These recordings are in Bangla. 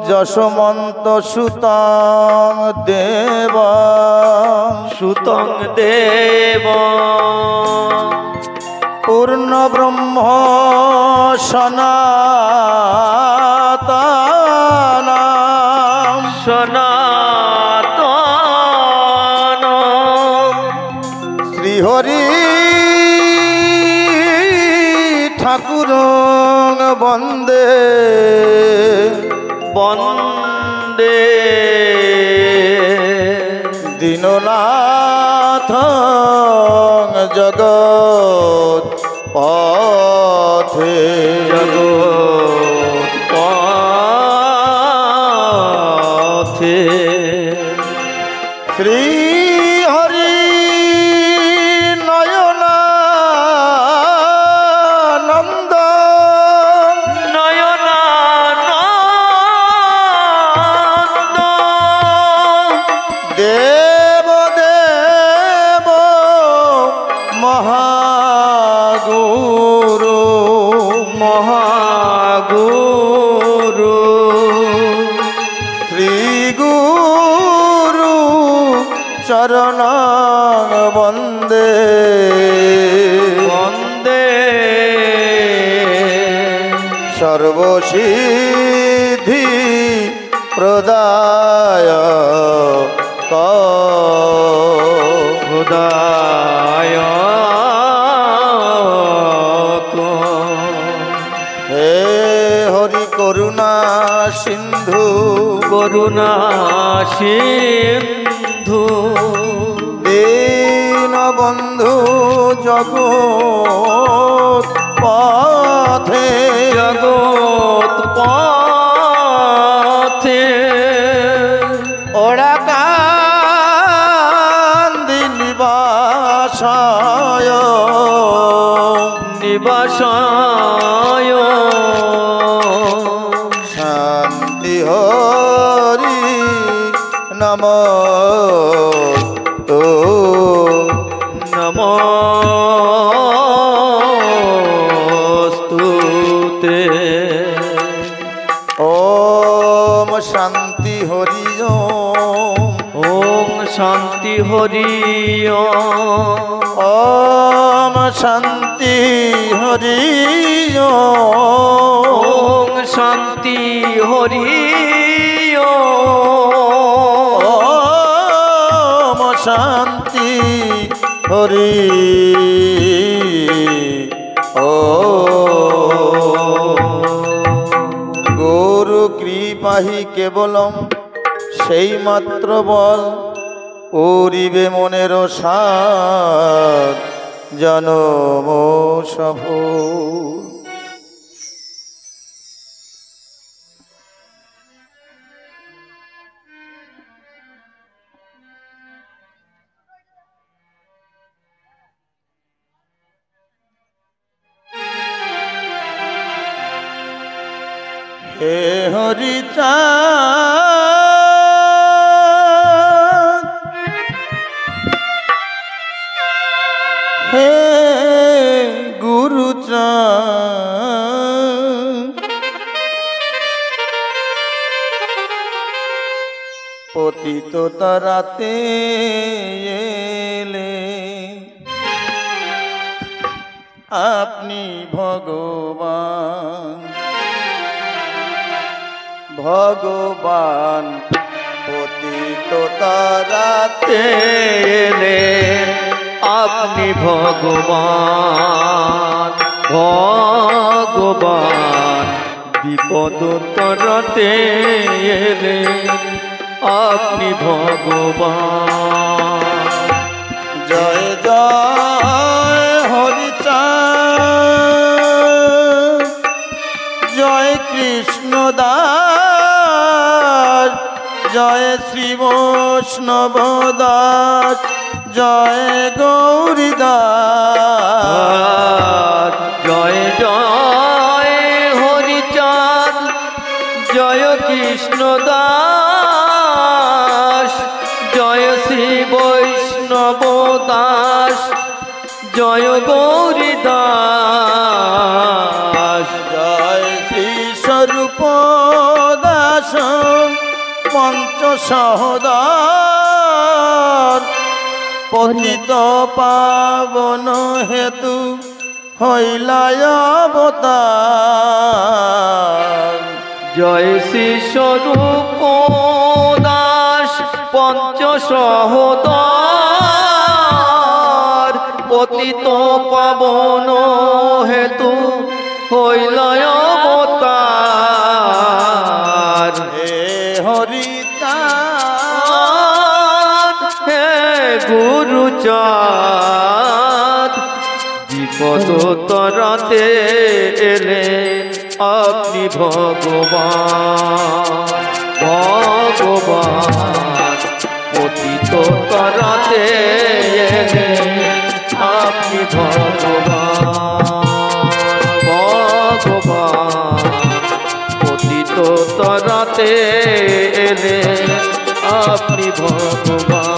যশমন্ত সুতং দেব পূর্ণ ব্রহ্ম সনাতন শ্রীহরি ঠাকুর বন্দে বন্দে দীননাথ জগৎ পথে শ্রী হরি নয়নানন্দ দেব দেব মহাগুরু শ্রী গুরু চরণ বন্দে সর্বসিদ্ধি প্রদায় হে হরি করুণা সিন্ধু দীনবন্ধু জগৎ পথে ওরা কান্দি নিবাসায় শান্তি হরি নম তো নমস্তুতে ওম শান্তি হরি ওম শান্তি হরি ওম শান্তি হরি ওম শান্তি হরি ওম শান্তি হরি ও গুরু কৃপাহি কেবলম সেই মাত্র বল করিবে মনের সাধ জনম সফল। হে হরি চাঁদ হে গুরু চাঁদ পতিত তারাতে এলে আপনি ভগবান ভগবান পতিত তারাতে এলে আপনি ভগবান ভগবান বিপদ তরাতে এলে আপনি ভগবান। জয় জয় হরি চাঁদ জয় কৃষ্ণ দাস জয় শ্রী বৈষ্ণব দাস জয় গৌরী দাস। জয় জয় হরি চাঁদ জয় কৃষ্ণ দাস জয় শ্রী বৈষ্ণব দাস জয় গৌরী দাস। জয় শ্রী স্বরূপ দাস পঞ্চ সহোদর পতিত পাবন হেতু হইলায় অবতার। জয় শ্রী স্বরূপ দাস পঞ্চ সহোদর পতিত পাবন হেতু হইলায় অবতার। হে হরিতা হে গুরুচাঁদ বিপদ তরাতে এলেন আপনি ভগবান। ভগবান পতিত তরাতে এলেন আপনি ভগবান। ভগবান পতিত তরাতে এলেন আপনি ভগবান।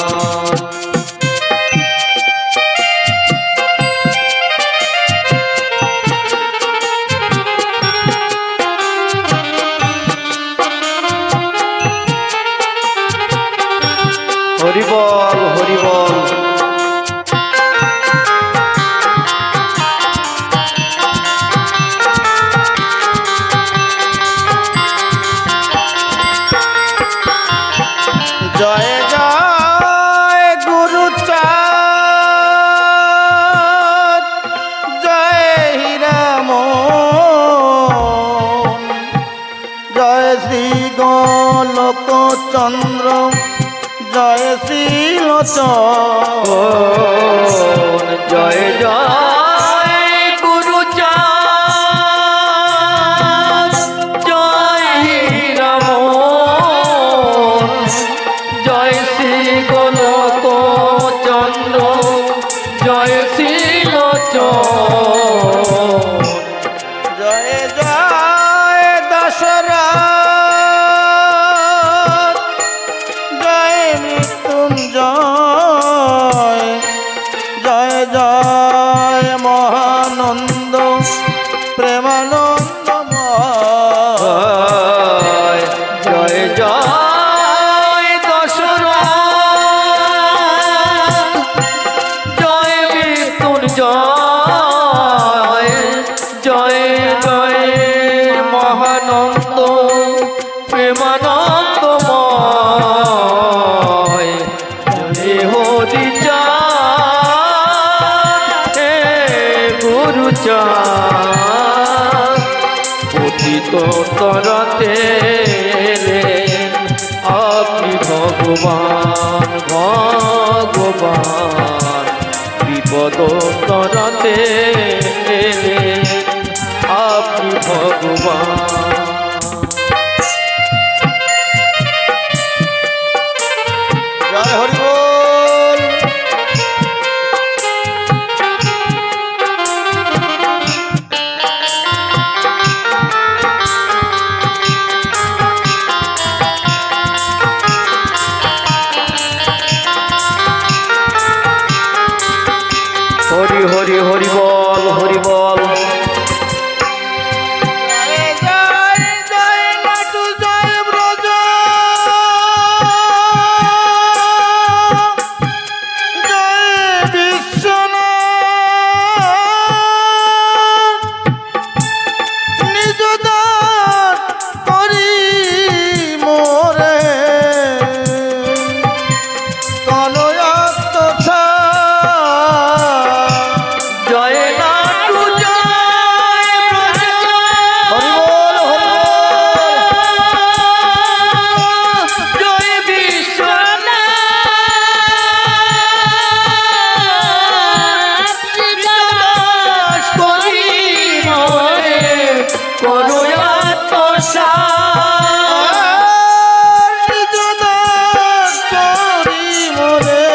হরি বল হরি বল। জয় জয় গুরুচাঁদ জয় হীরাম জয় শ্রী গোলক চন্দ্র জয় শ্রী লোচন। জয় জয় গুরুচাঁদ জয় হীরামন জয় শ্রী গোলক চন্দ্র জয় শ্রী লোচন। জয় জয় দশরথ জয় মৃত্যুঞ্জয় জয় জয় মহানন্দ প্রেমানন্দময়। জয় জয় দশরথ জয় মৃত্যুঞ্জয় জয় জয় মহানন্দ প্রেমানন্দময়। হে হরিচাঁদ হে গুরুচাঁদ পতিত তরাতে এলেন আপনি ভগবান। ভগবান বিপদ তরাতে এলেন আপনি ভগবান। জয় হরি বল। হরি হরি হরি বল হরি বল। জয় জয় জয় নাটু জয় ব্রজ জয় বিশ্বনাথ নিজ দান করি মোরে কনয়াত্ম জয় নাটু জয় ব্রজ হরি বল হরি বল। জয় বিশ্বনাথ দাস করি মোরে করুয়াত নিজ দান করি মোরে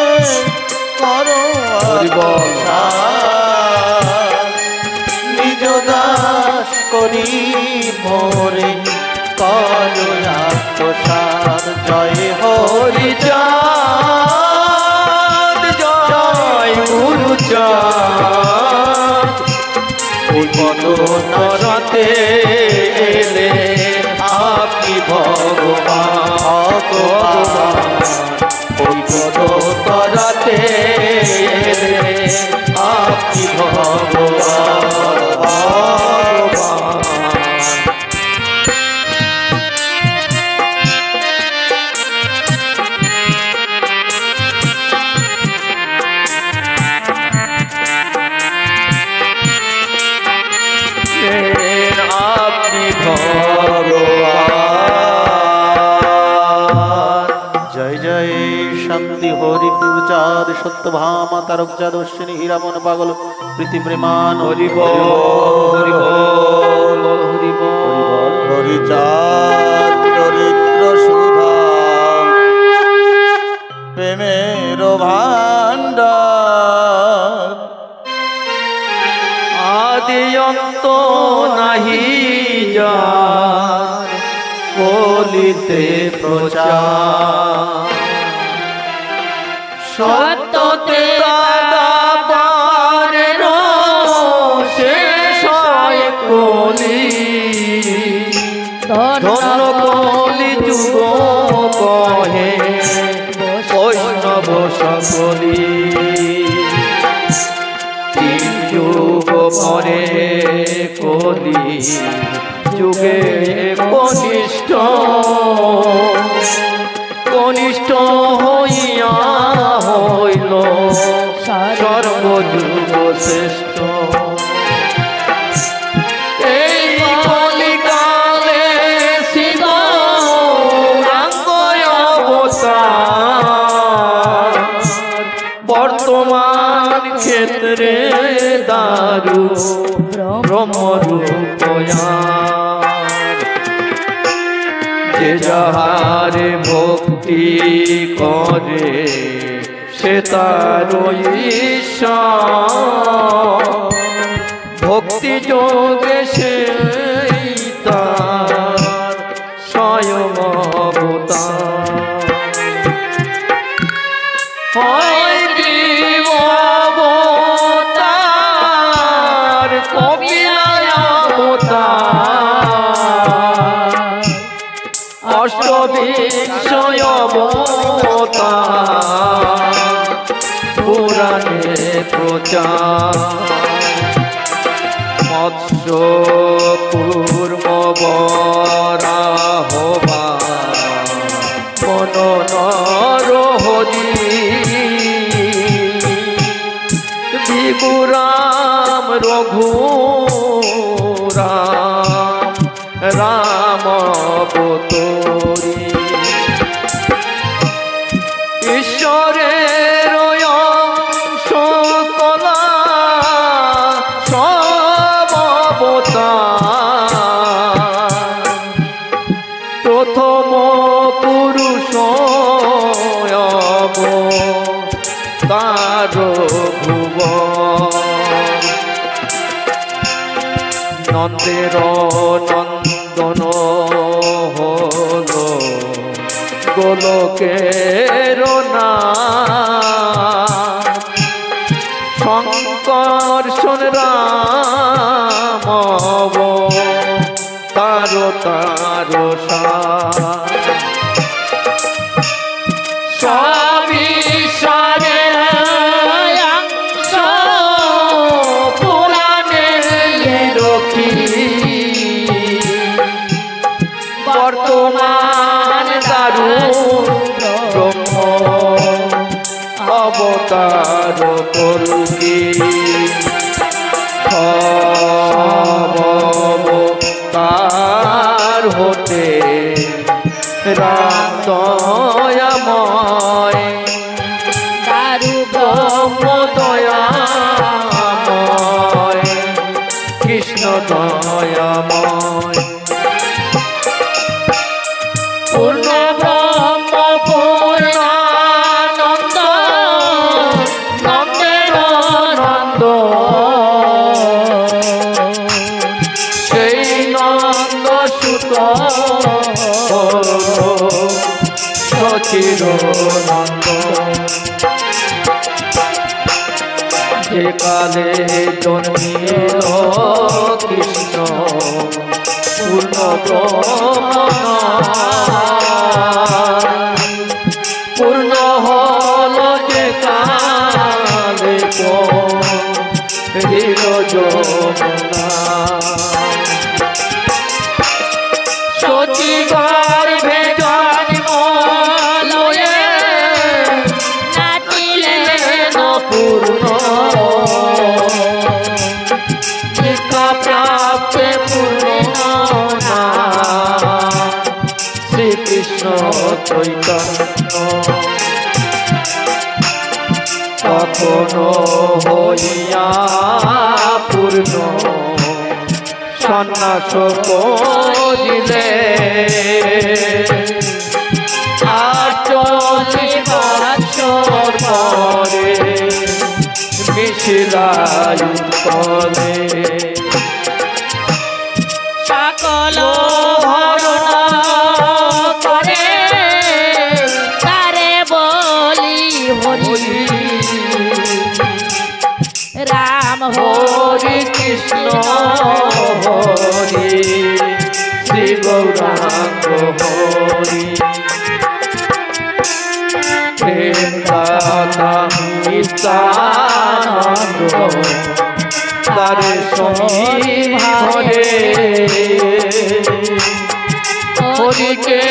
হরি বল। নিজ দাস করি মোরে করুণাত্মসার। জয় হরিচাঁদ জয় গুরুচাঁদ বিপদ তরাতে ভগবান ওই পদ তরাতে আপনি ভগবান। আপনি ভগবান। জয় জয় শান্তি হরি পূজার সত্যভামা তারক যাদর্শিনী হীরামন পাগল প্রীতি প্রেমান হরি হরি বল হরি বল হরিচার চরিত্র সুধা প্রেমের ভাণ্ডার আদি অন্ত নাহি যার বলিতে প্রচার সত্যতে দাদাবারের শেষ হয় কলি ধন্য কলি যুগ কহে বৈষ্ণব সকলি যুগ পরে কলি যুগে কনিষ্ঠ কনিষ্ঠ হইয়া হইল সর্বযুগ শ্রেষ্ঠ। এই কলিকালে শিব অবতার বর্তমান ক্ষেত্রে দারু ব্রহ্মরূপয়ার যে যাহারে ভক্তি করে সে তার ঈশ্বর ভক্তি যোগে সে তার স্বয়ং অবতার। হয় জীব অবতার কপিলায় অবতার অষ্টবিংশয় অবতার পুরাণে প্রচার মৎস্য কূর্ম বরাহবা মন নরহরি বিগুরাম রঘুরাম রাম অবতরী ঈশ্বরের সকলা সব অবতার প্রথম পুরুষ তার ভুব নন্দের নন্দন হল গোলকের নাম শঙ্কর্ষণ রাম তারো তারো সবই পুরাণে রক্ষী বর্তমান দারু ব্রহ্ম অবতার কলকি অবতার হতে রাম দয়াময় দারু ব্রহ্ম দয়াময় কৃষ্ণ দয়াময় পূর্ণ ব্রহ্ম পূর্ণানন্দ নন্দের নন্দ সেই নন্দ সুত সচির নন্দ যে কালে জন্মিল কৃষ্ণ পূর্ণ ব্রহ্ম কৃষ্ণ চৈতন্য তখনো হইয়া পূর্ণ সন্ন্যাস করিলে আর 40 বৎসর পরে মিশিলায়ু তলে সকল হরণ করে তারে বলি হরি রাম হরি কৃষ্ণ হরি শ্রী গৌরাঙ্গ হরি প্রেম দাতা নিত্যানন্দ তারে সঙ্গী ভরে হরিকে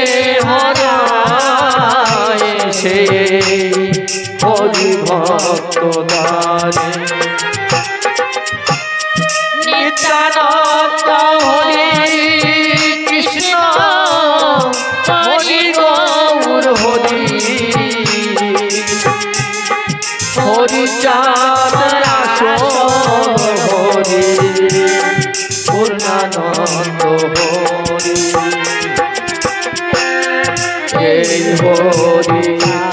হারায় সে হরি ভক্ত দ্বারে নিত্যানন্দ হরি কৃষ্ণ হরি গৌর হরি হরি চাঁদ হরি পূর্ণানন্দ হরি এই হরি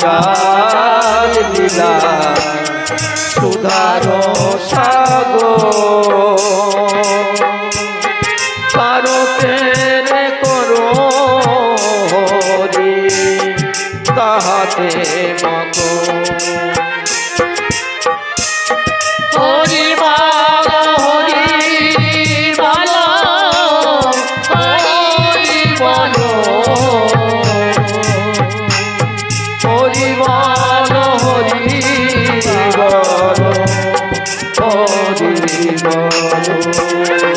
চাঁদ লীলা সুধার সাগর পারতের করো হরি তাহাতে মগো হরি বল হরি বল হরি বল হরি বল হরি বল হরি বল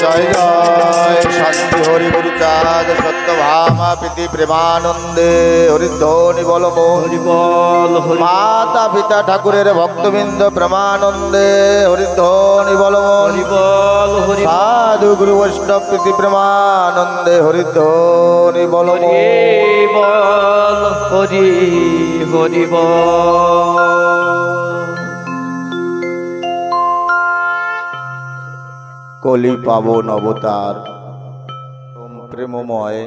জয় জয় শান্তি হরি গুরুচাঁদ সত্যভামা প্রীতি প্রেমানন্দে হরিধ্বনি বল হরি বল হরি মাতা পিতা ঠাকুরের ভক্তবৃন্দ প্রেমানন্দে হরিধ্বনি বল হরি বল হরি সাধু গুরু বৈষ্ণব প্রীতি প্রেমানন্দে হরিধ্বনি বল হরি বল হরি হরি বল কলি পাবন অবতার প্রেমময়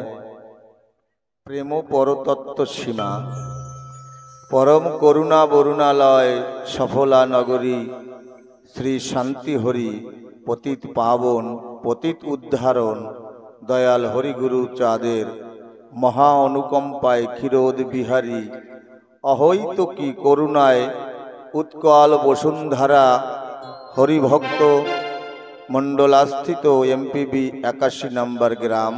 প্রেম পরতত্ত্ব সীমা পরম করুণা বরুণালয় সফলা নগরী শ্রী শান্তি হরি পতিত পাবন পতিত উদ্ধারণ দয়াল হরিগুরু চাঁদের মহা অনুকম্পায় ক্ষীরোদ বিহারী অহৈতুকী করুণায় উৎকল বসুন্ধরা হরিভক্ত মণ্ডলাস্থিত এমপিবি 81 নম্বর গ্রাম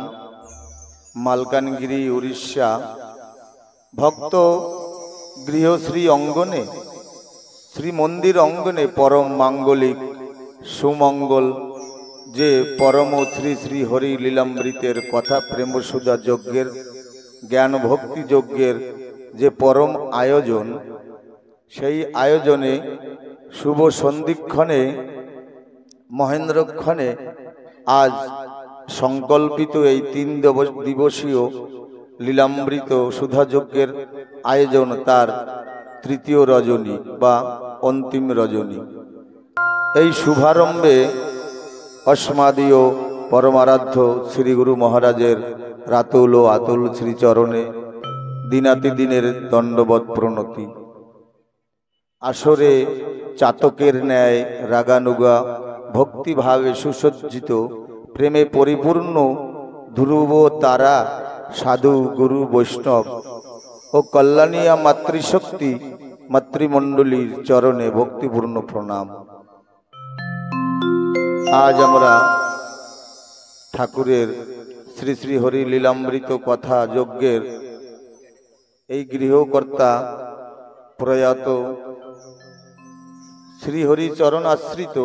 মালকানগিরি উড়িষ্যা ভক্ত গৃহশ্রী অঙ্গনে শ্রী মন্দির অঙ্গনে পরম মাঙ্গলিক সুমঙ্গল যে পরম শ্রী শ্রী হরি লীলামৃতের কথা প্রেমসুধা যজ্ঞের জ্ঞান ভক্তি যজ্ঞের যে পরম আয়োজন সেই আয়োজনে শুভ সন্ধিক্ষণে মহেন্দ্রক্ষণে আজ সংকল্পিত এই 3 দিবসীয় লীলামৃত সুধাযজ্ঞের আয়োজন তার তৃতীয় রজনী বা অন্তিম রজনী। এই শুভারম্ভে অস্মাদীয় পরমারাধ্য শ্রী গুরু মহারাজের রাতুল ও আতুল শ্রীচরণে দিনাতিদিনের দণ্ডবৎ প্রণতি। আসরে চাতকের ন্যায় রাগানুগা ভক্তিভাবে সুসজ্জিত প্রেমে পরিপূর্ণ ধ্রুব তারা সাধু গুরু বৈষ্ণব ও কল্যাণিয়া মাতৃশক্তি মাতৃমণ্ডলীর চরণে ভক্তিপূর্ণ প্রণাম। আজ আমরা ঠাকুরের শ্রী শ্রী হরি লীলামৃত কথা যজ্ঞের এই গৃহকর্তা প্রয়াত শ্রীহরি চরণ আশ্রিত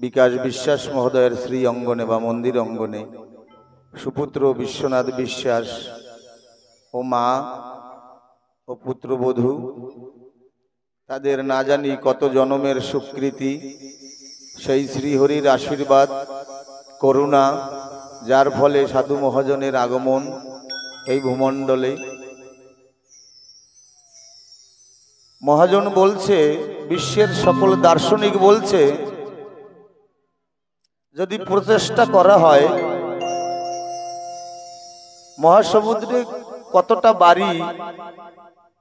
বিকাশ বিশ্বাস মহোদয়ের শ্রী অঙ্গনে বা মন্দির অঙ্গনে সুপুত্র বিশ্বনাথ বিশ্বাস ও মা ও পুত্রবধূ তাদের না জানি কত জনমের স্বীকৃতি সেই শ্রীহরির আশীর্বাদ করুণা যার ফলে সাধু মহাজনের আগমন এই ভূমণ্ডলে। মহাজন বলছে, বিশ্বের সকল দার্শনিক বলছে, যদি প্রচেষ্টা করা হয় মহাসমুদ্রে কতটা বাড়ি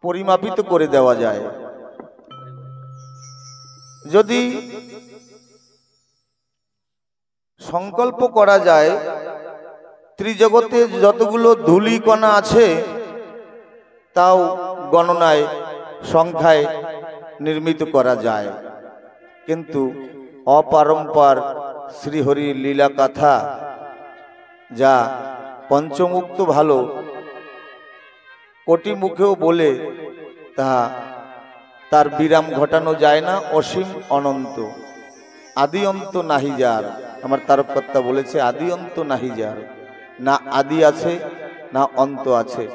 পরিমাপিত করে দেওয়া যায়। যদি সংকল্প করা যায় ত্রিজগতে যতগুলো ধূলিকণা আছে তাও গণনায় সংখ্যায় নির্মিত করা যায়। কিন্তু অপারম্পার শ্রীহরির লীলা কথা যা পঞ্চমুক্ত ভালো কোটি মুখেও বলে তার বিরাম ঘটানো যায় না। অসীম অনন্ত, আদি অন্ত নাহি যার। আমার তারককর্তা বলেছে আদি অন্ত নাহি যার, না আদি আছে না অন্ত আছে।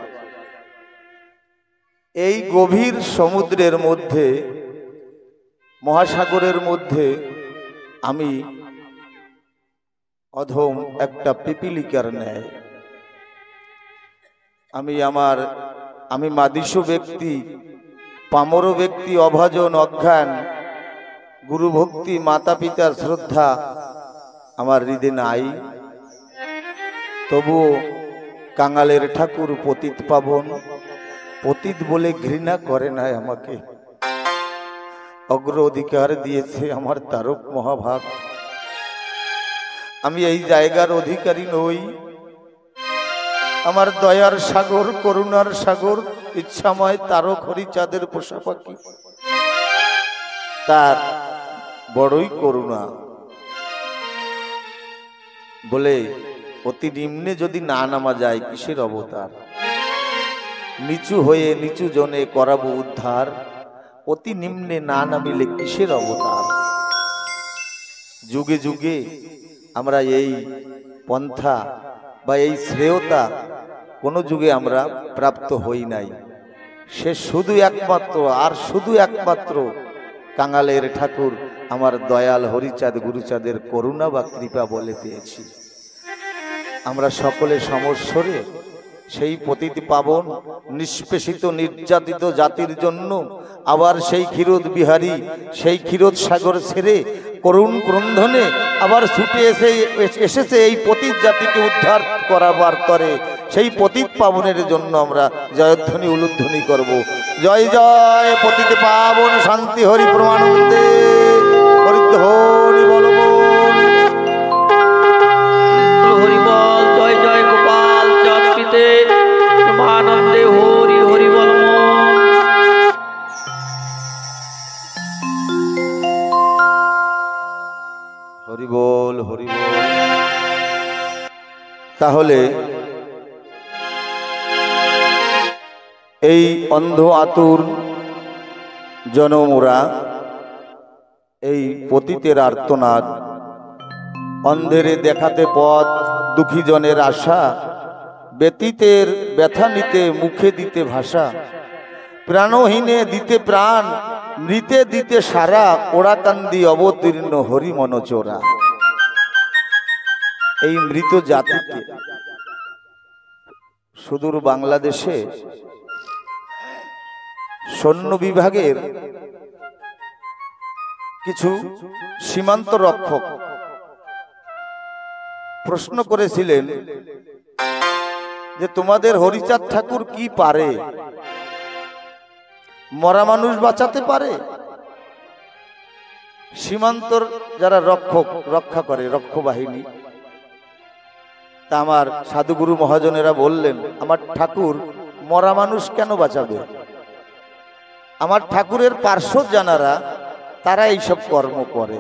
এই গভীর সমুদ্রের মধ্যে, মহাসাগরের মধ্যে আমি অধম একটা পিপিলিকার ন্যায়, আমি মাদিসু ব্যক্তি, পামর ব্যক্তি, অভাজন, অজ্ঞান, গুরু ভক্তি, মাতা পিতার শ্রদ্ধা আমার হৃদয়ে নাই। তবুও কাঙালের ঠাকুর পতিত পাবন, পতিত বলে ঘৃণা করে নাই আমাকে, অগ্র অধিকার দিয়েছে আমার তারক মহাভাগ। আমি এই জায়গার অধিকারী নই। আমার দয়ার সাগর, করুণার সাগর, ইচ্ছাময় তারক হরিচাঁদের পোষা পাখি, তার বড়ই করুণা বলে অতি নিম্নে যদি না নামা যায় কিসের অবতার। নিচু হয়ে নিচু জনে করাবো উদ্ধার, অতি নিম্নে না নামিলে কিসের অবতার। যুগে যুগে আমরা এই পন্থা বা এই শ্রেয়তা কোনো যুগে আমরা প্রাপ্ত হই নাই। সে শুধু একমাত্র আর শুধু একমাত্র কাঙালের ঠাকুর আমার দয়াল হরিচাঁদ গুরুচাঁদের করুণা বা কৃপা বলে পেয়েছি। আমরা সকলে সমস্বরে সেই পতিত পাবন নিষ্পেষিত নির্যাতিত জাতির জন্য আবার সেই ক্ষীরোদ বিহারী, সেই ক্ষীরোদ সাগর ছেড়ে করুণ ক্রন্দনে আবার ছুটে এসেছে এই পতিত জাতিকে উদ্ধার করাবার তরে। সেই পতিত পাবনের জন্য আমরা জয়ধ্বনি উলুধ্বনি করব। জয় জয় পতিত পাবন শান্তি হরি প্রমানন্দে হরি বল হরি বল। জয় জয় গোপাল জন্মিতে প্রমানন্দে হরি হরি বল। হরি বল হরি বল। তাহলে এই অন্ধ আতুর জনমোরা, এই পতিতের আর্তনাদ, অন্ধেরে দেখাতে পথ, দুঃখী জনের আশা, ব্যতীতের ব্যথা নিতে মুখে দিতে ভাষা, প্রাণহীনে দিতে প্রাণ, মৃতে দিতে সারা, ওড়াকান্দি অবতীর্ণ হরি মনচোরা। এই মৃত জাতিকে সুদূর বাংলাদেশে সৈন্য বিভাগের কিছু সীমান্ত রক্ষক প্রশ্ন করেছিলেন যে তোমাদের হরিচাঁদ ঠাকুর কি পারে? মরা মানুষ বাঁচাতে পারে? সীমান্তর যারা রক্ষা করে, রক্ষক বাহিনী, তা আমার সাধুগুরু মহাজনেরা বললেন, আমার ঠাকুর মরা মানুষ কেন বাঁচাবে? আমার ঠাকুরের পার্শ্বদ জানারা তারা এইসব কর্ম করে।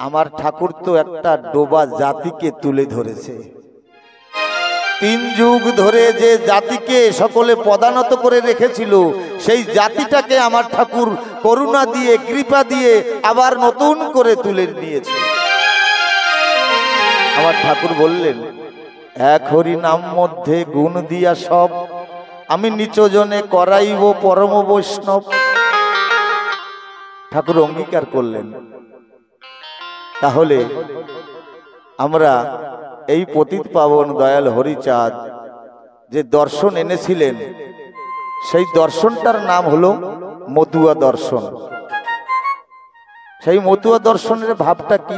আমার ঠাকুর তো একটা ডোবা জাতিকে তুলে ধরেছে। 3 যুগ ধরে যে জাতিকে সকলে পদানত করে রেখেছিল, সেই জাতিটাকে আমার ঠাকুর করুণা দিয়ে, কৃপা দিয়ে আবার নতুন করে তুলে নিয়েছে। আমার ঠাকুর বললেন, এক হরি নাম মধ্যে গুণ দিয়া সব, আমি নিচজনে করাইব পরম বৈষ্ণব। ঠাকুর অঙ্গীকার করলেন। তাহলে আমরা এই পতিত পাবন দয়াল হরিচাঁদ যে দর্শন এনেছিলেন সেই দর্শনটার নাম হলো মতুয়া দর্শন। সেই মতুয়া দর্শনের ভাবটা কি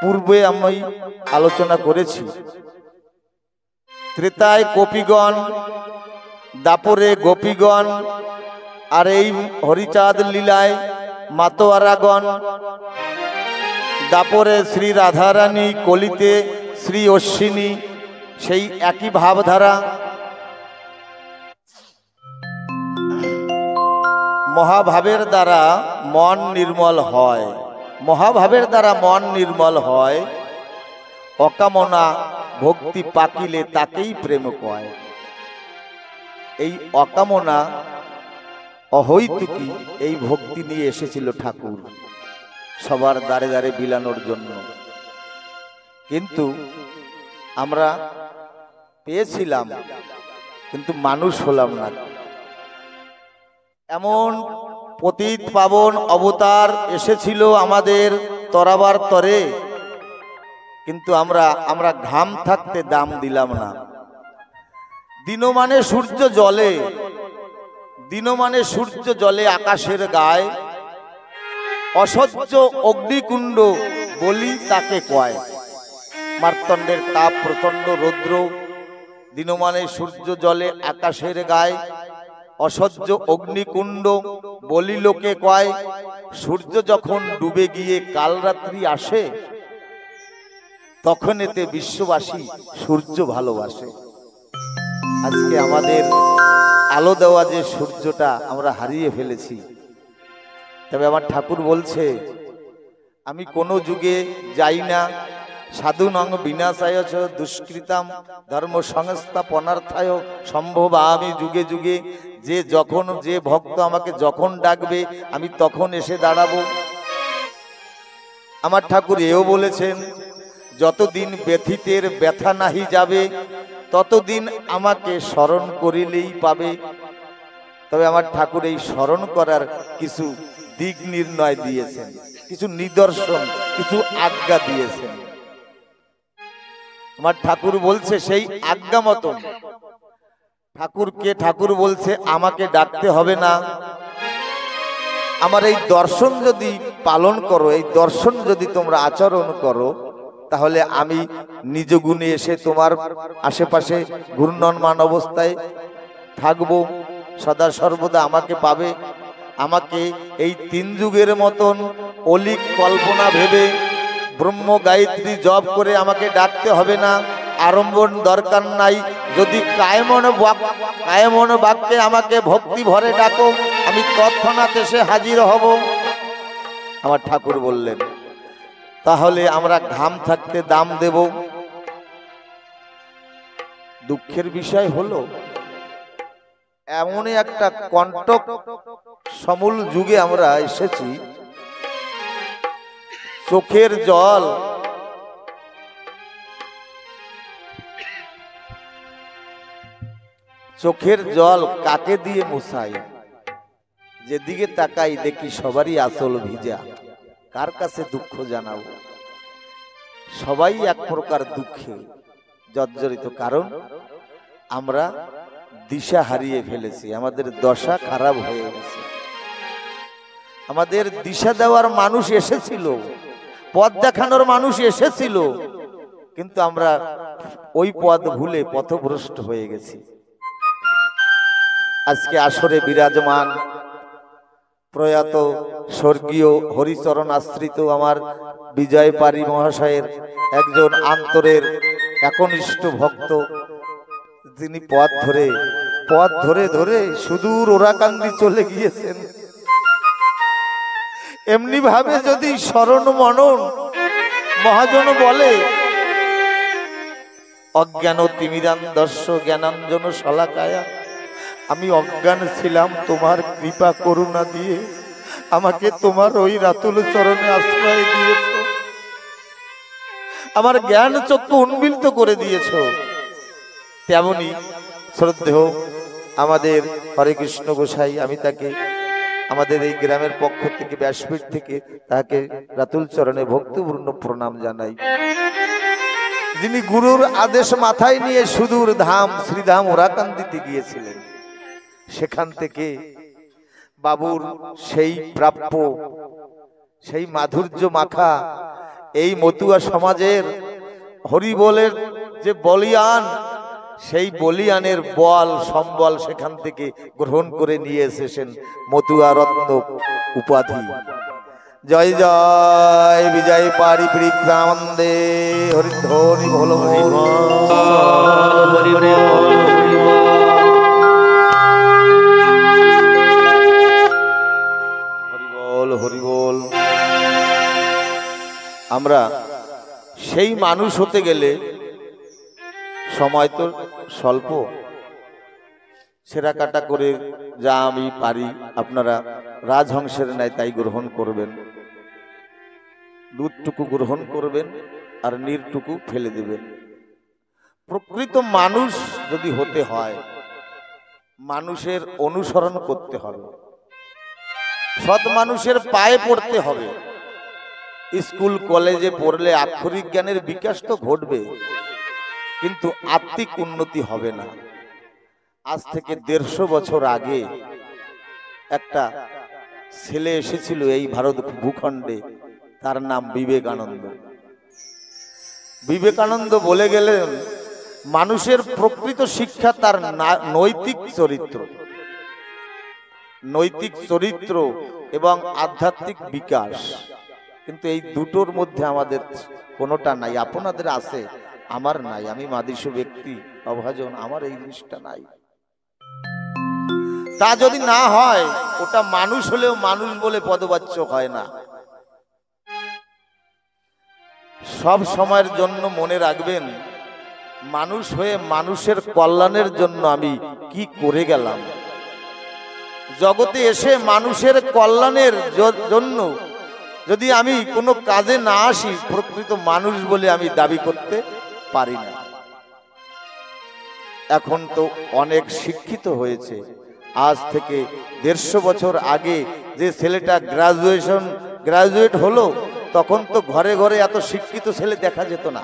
পূর্বে আমি আলোচনা করেছি। ত্রেতায় কপিগণ, দাপরে গোপীগণ, আর এই হরিচাঁদ লীলায় মাতোয়ারাগণ, দাপরে শ্রী রাধারানী, কলিতে শ্রী অশ্বিনী, সেই একই ভাবধারা। মহাভাবের দ্বারা মন নির্মল হয়, মহাভাবের দ্বারা মন নির্মল হয়। অকামনা ভক্তি পাকিলে তাকেই প্রেম কয়। এই অকামনা অহৈতুকী এই ভক্তি নিয়ে এসেছিল ঠাকুর সবার দ্বারে দ্বারে বিলানোর জন্য। কিন্তু আমরা পেয়েছিলাম, কিন্তু মানুষ হলাম না। এমন পতিত পাবন অবতার এসেছিল আমাদের তরাবার তরে, কিন্তু আমরা ঘাম থাকতে দাম দিলাম না। দিনমানে সূর্য জলে, দিনমানে সূর্য জলে আকাশের গায়ে, অসহ্য অগ্নিকুণ্ড বলি তাকে কয়। মার্তণ্ডের তাপ প্রচন্ড রৌদ্র, দিনমানে সূর্য জলে আকাশের গায়ে, অসহ্য অগ্নিকুণ্ড বলি লোকে কয়। সূর্য যখন ডুবে গিয়ে কালরাত্রি আসে, তখন এতে বিশ্ববাসী সূর্য ভালোবাসে। আজকে আমাদের আলো দেওয়া যে সূর্যটা আমরা হারিয়ে ফেলেছি। তবে আমার ঠাকুর বলছে, আমি কোনো যুগে যাই না সাধু নং বিনাশায় চ দুষ্কৃতাম ধর্ম সংস্থাপনার্থায় সম্ভব। আমি যুগে যুগে যে যখন যে ভক্ত আমাকে যখন ডাকবে আমি তখন এসে দাঁড়াবো। আমার ঠাকুর এও বলেছেন, যতদিন ব্যথিতের ব্যথা নাহি যাবে ততদিন আমাকে স্মরণ করিলেই পাবে। তবে আমার ঠাকুর এই স্মরণ করার কিছু দিক নির্ণয় দিয়েছেন, কিছু নিদর্শন, কিছু আজ্ঞা দিয়েছেন। আমার ঠাকুর বলছে সেই আজ্ঞা মতন ঠাকুর বলছে আমাকে ডাকতে হবে না। আমার এই দর্শন যদি পালন করো, এই দর্শন যদি তোমরা আচরণ করো, তাহলে আমি নিজ গুণে এসে তোমার আশেপাশে ঘূর্ণমান অবস্থায় থাকবো, সদা সর্বদা আমাকে পাবে। আমাকে এই তিন যুগের মতন অলিক কল্পনা ভেবে ব্রহ্ম গায়ত্রী জপ করে আমাকে ডাকতে হবে না, আড়ম্বর দরকার নাই। যদি কায়মন বাক্যে আমাকে ভক্তি ভরে ডাকো, আমি তৎক্ষণাৎ এসে হাজির হব। আমার ঠাকুর বললেন, তাহলে আমরা ঘাম থাকতে দাম দেব। দুঃখের বিষয় হলো, এমনই একটা কণ্টক সমূল যুগে আমরা এসেছি, চোখের জল কাকে দিয়ে মুছাই? যেদিকে তাকাই দেখি সবারই আঁচল ভিজা। কার কাছে দুঃখ জানাবো? সবাই এক প্রকার দুঃখে জর্জরিত, কারণ আমরা দিশা হারিয়ে ফেলেছি, আমাদের দশা খারাপ হয়ে গেছে। আমাদের দিশা দেওয়ার মানুষ এসেছিল, পথ দেখানোর মানুষ এসেছিল, কিন্তু আমরা ওই পথ ভুলে পথভ্রষ্ট হয়ে গেছি। আজকে আসরে বিরাজমান প্রয়াত স্বর্গীয় হরিচরণ আশ্রিত আমার বিজয় পারি মহাশয়ের একজন আন্তরের একনিষ্ঠ ভক্ত, তিনি পথ ধরে ধরে সুদূর ওরাকান্দি চলে গিয়েছেন। এমনি ভাবে যদি শরণ মনন মহাজন বলে, অজ্ঞান তিমিরান্দর্শ জ্ঞানাঞ্জন শলাকায়া, আমি অজ্ঞান ছিলাম, তোমার কৃপা করুণা দিয়ে আমাকে তোমার ওই রাতুল চরণে আশ্রয় দিয়েছ, আমার জ্ঞান চক্ষু উন্মিলিত করে দিয়েছ। তেমনি শ্রদ্ধেয় আমাদের হরে কৃষ্ণ গোসাই, আমি তাকে আমাদের এই গ্রামের পক্ষ থেকে ব্যাসপীঠ থেকে তাকে রাতুল চরণে ভক্তিপূর্ণ প্রণাম জানাই। যিনি গুরুর আদেশ মাথায় নিয়ে সুদূর ধাম শ্রীধাম ওরাকান্দিতে গিয়েছিলেন, সেখান থেকে বাবুর সেই প্রাপ্য, সেই মাধুর্য মাখা এই মতুয়া সমাজের হরিবোলের যে বলিয়ান, সেই বলিয়ানের বল সম্বল সেখান থেকে গ্রহণ করে নিয়ে এসেছেন মতুয়া রত্ন উপাধি। জয় জয় বিজয় পারি প্রিক্রামন্দে হরিধ্বনি ভোল হরিবল হরিবল। আমরা সেই মানুষ হতে গেলে সময় তো স্বল্প, ছেঁড়া কাটা করে যা আমি পারি আপনারা রাজহংসের ন্যায় তাই গ্রহণ করবেন। দুধটুকু গ্রহণ করবেন আর নীরটুকু ফেলে দেবেন। প্রকৃত মানুষ যদি হতে হয়, মানুষের অনুসরণ করতে হবে, সৎ মানুষের পায়ে পড়তে হবে। স্কুল কলেজে পড়লে আক্ষরিক জ্ঞানের বিকাশ তো ঘটবে, কিন্তু আত্মিক উন্নতি হবে না। আজ থেকে 150 বছর আগে একটা ছেলে এসেছিল এই ভারত ভূখণ্ডে, তার নাম বিবেকানন্দ। বিবেকানন্দ বলে গেলেন মানুষের প্রকৃত শিক্ষা তার নৈতিক চরিত্র, নৈতিক চরিত্র এবং আধ্যাত্মিক বিকাশ। কিন্তু এই দুটোর মধ্যে আমাদের কোনোটা নাই। আপনাদের আছে, আমার নাই। আমি মাদিসু ব্যক্তি, অভাজন, আমার এই জিনিসটা নাই। তা যদি না হয়, ওটা মানুষ হলেও মানুষ বলে পদবাচ্য হয় না। সব সময়ের জন্য মনে রাখবেন, মানুষ হয়ে মানুষের কল্যাণের জন্য আমি কি করে গেলাম। জগতে এসে মানুষের কল্যাণের জন্য যদি আমি কোনো কাজে না আসি, প্রকৃত মানুষ বলে আমি দাবি করতে পারি না। এখন তো অনেক শিক্ষিত হয়েছে। আজ থেকে 150 বছর আগে যে ছেলেটা গ্রাজুয়েট হলো, তখন তো ঘরে ঘরে এত শিক্ষিত ছেলে দেখা যেত না।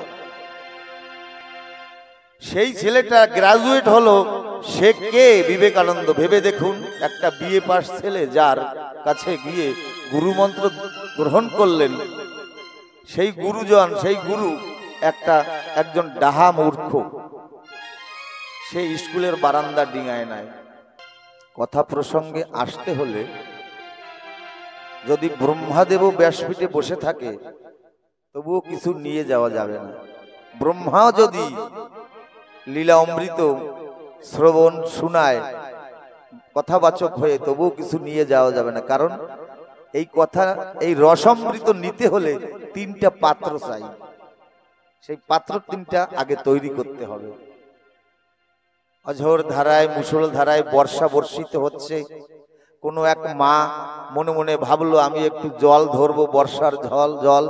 সেই ছেলেটা গ্রাজুয়েট হলো, সে কে? বিবেকানন্দ। ভেবে দেখুন, একটা বিএ পাস ছেলে যার কাছে গিয়ে গুরু মন্ত্র গ্রহণ করলেন, সেই গুরুজন, সেই গুরু একজন ডাহা মূর্খ, সেই স্কুলের বারান্দা ডিঙায় নাই। কথা প্রসঙ্গে আসতে হলে, যদি ব্রহ্মাদেবও ব্যাসপীঠে বসে থাকে তবুও কিছু নিয়ে যাওয়া যাবে না। ব্রহ্মা যদি লীলা অমৃত শ্রবণ শুনায় কথাবাচক হয়ে, তবুও কিছু নিয়ে যাওয়া যাবে না। কারণ এই কথা, এই রসমৃত নিতে হলে 3টা পাত্র চাই। সেই পাত্র 3টা আগে তৈরি করতে হবে। অঝোর ধারায়, মুষল ধারায় বর্ষা বর্ষিত হচ্ছে। কোনো এক মা মনে মনে ভাবলো, আমি একটু জল ধরবো, বর্ষার জল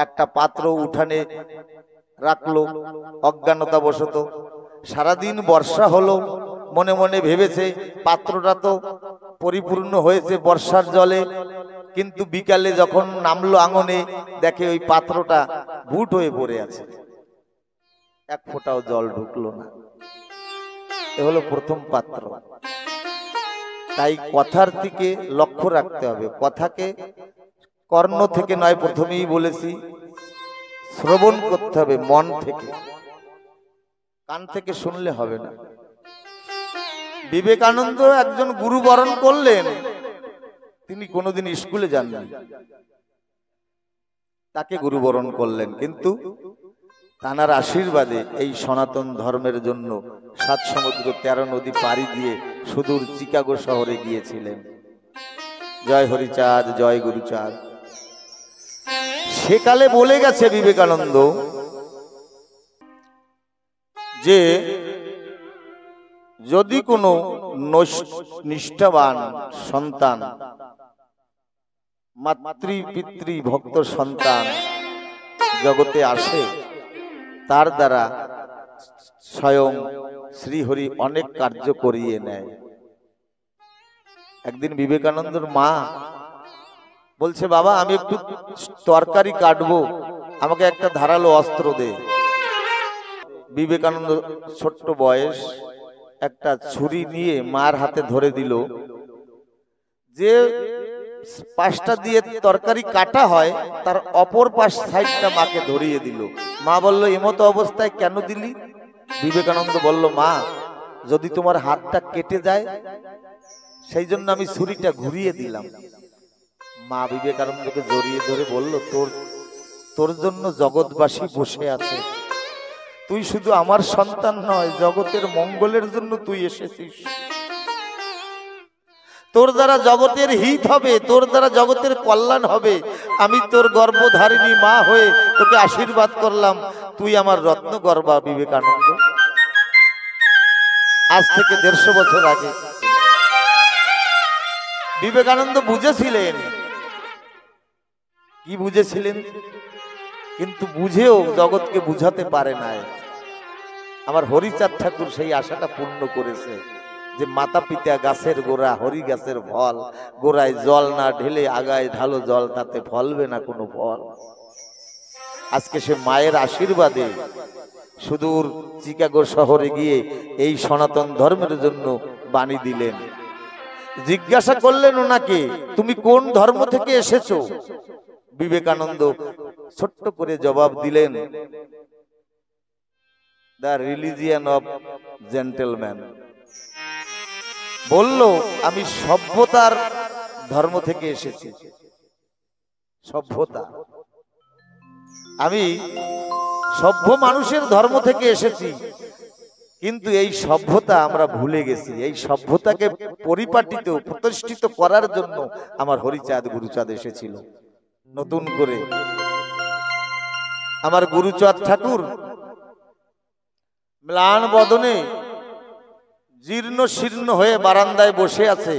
একটা পাত্র উঠানে রাখলো অজ্ঞানতা বশত। সারাদিন বর্ষা হলো, মনে মনে ভেবেছে পাত্রটা তো পরিপূর্ণ হয়েছে বর্ষার জলে, কিন্তু বিকালে যখন নামলো আঙনে, দেখে ওই পাত্রটা বুট হয়ে পড়ে আছে, এক ফোঁটাও জল ঢুকলো না। এ হলো প্রথম পাত্র। তাই কথার দিকে লক্ষ্য রাখতে হবে। কথাকে কর্ণ থেকে নয়, প্রথমেই বলেছি, শ্রবণ করতে হবে মন থেকে, কান থেকে শুনলে হবে না। বিবেকানন্দ একজন গুরু বরণ করলেন, তিনি কোনোদিন স্কুলে যাননি, তাকে গুরু বরণ করলেন। কিন্তু তানার আশীর্বাদে এই সনাতন ধর্মের জন্য 7 সমুদ্র 13 নদী পাড়ি দিয়ে সুদূর চিকাগো শহরে গিয়েছিলেন। জয় হরিচাঁদ, জয় গুরুচাঁদ। সেকালে বলে গেছে বিবেকানন্দ যে যদি কোনো নিষ্ঠাবান সন্তান, মাতৃ পিতৃ ভক্ত সন্তান জগতে আসে, তার দ্বারা স্বয়ং শ্রীহরি অনেক কার্য করিয়ে নেয়। একদিন বিবেকানন্দর মা বলছে, বাবা আমি একটু তরকারি কাটবো, আমাকে একটা ধারালো অস্ত্র দে। বিবেকানন্দ ছোট্ট বয়স একটা ছুরি নিয়ে মার হাতে ধরে দিল, যে পাশটা দিয়ে তরকারি কাটা হয় তার অপর পাশ সাইডটা মাকে ধরিয়ে দিল। মা বলল, এমতো অবস্থায় কেন দিলি? বিবেকানন্দ বলল, মা যদি তোমার হাতটা কেটে যায় সেই জন্য আমি ছুরিটা ঘুরিয়ে দিলাম। মা বিবেকানন্দকে জড়িয়ে ধরে বলল, তোর জন্য জগৎবাসী বসে আছে, তুই শুধু আমার সন্তান নয়, জগতের মঙ্গলের জন্য তুই এসেছিস। তোর দ্বারা জগতের হিত হবে, তোর দ্বারা জগতের কল্যাণ হবে। আমি তোর গর্ভধারিণী মা হয়ে তোকে আশীর্বাদ করলাম, তুই আমার রত্ন গর্ভা বিবেকানন্দ। আজ থেকে 150 বছর আগে বিবেকানন্দ বুঝেছিলেন। কি বুঝেছিলেন? কিন্তু বুঝেও জগৎকে বুঝাতে পারে নাই। আমার হরিচাঁদ ঠাকুর সেই আশাটা পূর্ণ করেছে, যে মাতা পিতা গাছের গোড়া, হরি গাছের ফল, গোড়ায় জল না ঢেলে আগায় ঢালো জল, তাতে ফলবে না কোনো ফল। আজকে সে মায়ের আশীর্বাদে সুদূর চিকাগো শহরে গিয়ে এই সনাতন ধর্মের জন্য বাণী দিলেন। জিজ্ঞাসা করলেন ওনাকে, তুমি কোন ধর্ম থেকে এসেছো? বিবেকানন্দ ছোট্ট করে জবাব দিলেন, দ্য রিলিজিয়ান অফ জেন্টেলম্যান। বলল, আমি সভ্যতার ধর্ম থেকে এসেছি। সভ্যতা, আমি সভ্য মানুষের ধর্ম থেকে এসেছি, কিন্তু এই সভ্যতা আমরা ভুলে গেছি। এই সভ্যতাকে পরিপাটিত প্রতিষ্ঠিত করার জন্য আমার হরিচাঁদ গুরুচাঁদ এসেছিল নতুন করে। আমার গুরুচাঁদ ঠাকুর ম্লান বদনে জীর্ণ শীর্ণ হয়ে বারান্দায় বসে আছে।